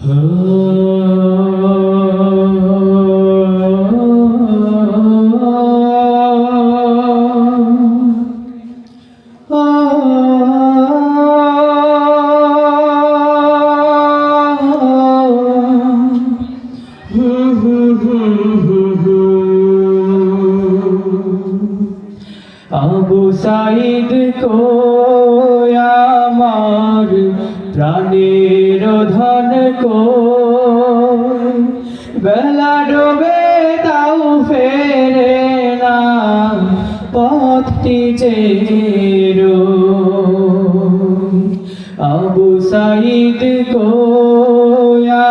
আবু সাইদ কো আমার প্রাণের ধন কো বেলা ডোবে তাও ফেরে না পথটি চেরো আবু সাইদ কো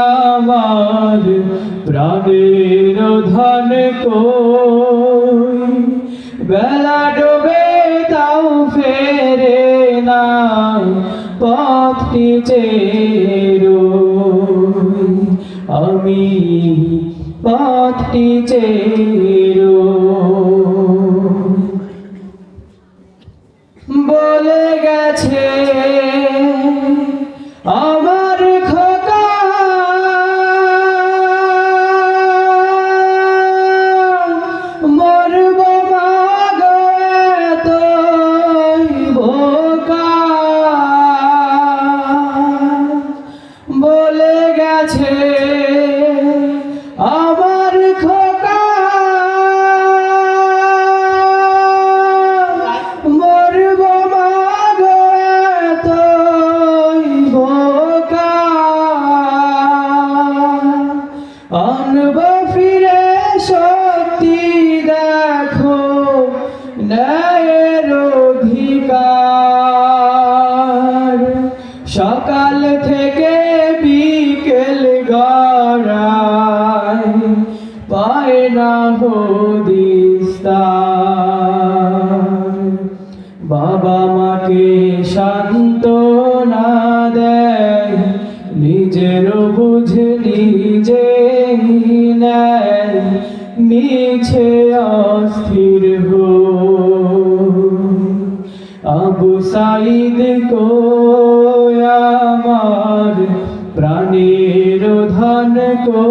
আমার প্রাণের ধন কো বেলা ডোবে তাও ফেরে না পথটি চেরো আমি পথটি চেরো বলে গেছে আমার খোকা মরব বলে গেছে আমার খোকা মরব মাগো এতই বোকা আনব ফিরে সত্যি দেখো ন্যায়ের অধিকার সকাল থেকে বিকেল গড়ায় পায় না হদিস্তার বাবা মাকে সান্ত্বনা দেয় নিজের বুঝ নিজে নেয় মিছে অস্থির হো আবু সাইদ কো আমার প্রাণের ধন কো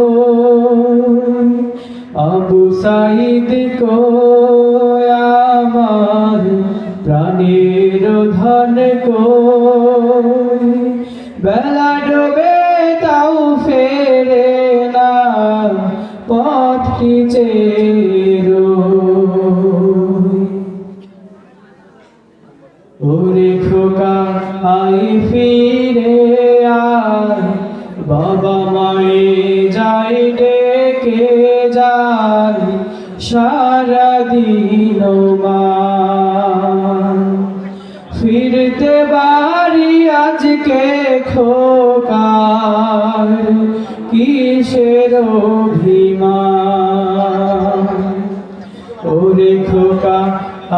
আবু সাইদ কো আমার প্রাণের ধন কো বেলা ডোবে তাও ফেরে না পথটি চেরো ওরে খোকা আই ফিরে আয় বাবা মায়ে যাই ডেকে যায় সারাদিন মা ফিরতে বাড়ি আজকে খোকার কিসের অভিমান ওরে খোকা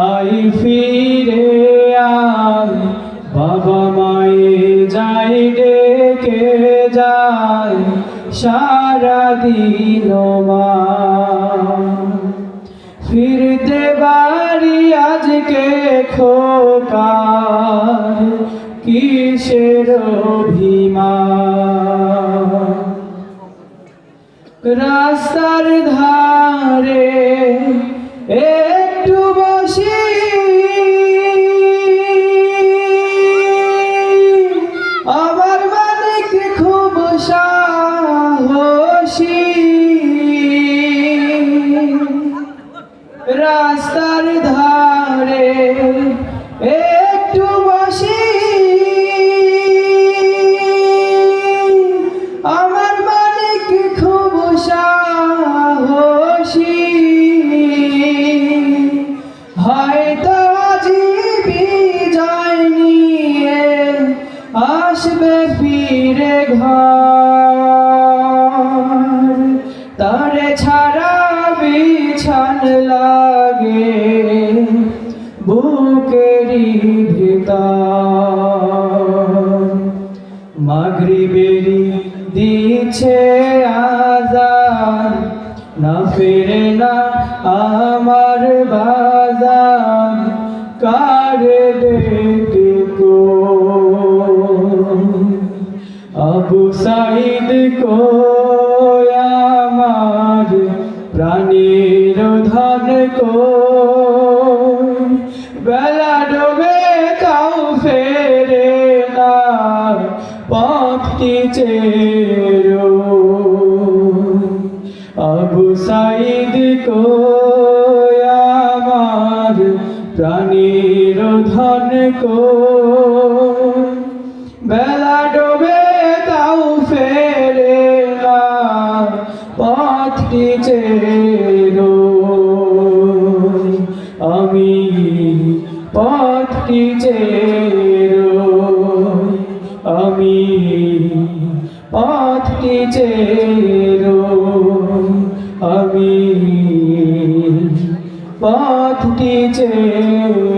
আই ফিরে আয় বাবা মায়ে যাই ডেকে যায় সারাদিন মা ফিরতে বাড়ি আজকে খোকার কিসের অভিমান রাস্তার ধারে একটু বসি আমার মালিক খুব সাহসী রাস্তার ধারে একটু বসি আমার মালিক খুব সাহসী হয়তো আজি বিজয় নিয়ে আসবে ফিরে ঘর তারে ছাড়া বিছান লাগে বুকেরই ভিতর মাগরিবেরি দিচ্ছে আজান না ফিরে না আমার বাজান কারে ডেকে আবু সাইদ সাইদ কই আমার প্রাণীর ধন কই বেলা ডোবে তাও ফেরে না পথটি চেরো আবু সাইদ কই আমার প্রাণীর ধন কই বেলা ডোবে তাও ফেরে না পথটি চেরো আমি পথটি চেরো আমি পথটি চেরো আমি পথটি চেরো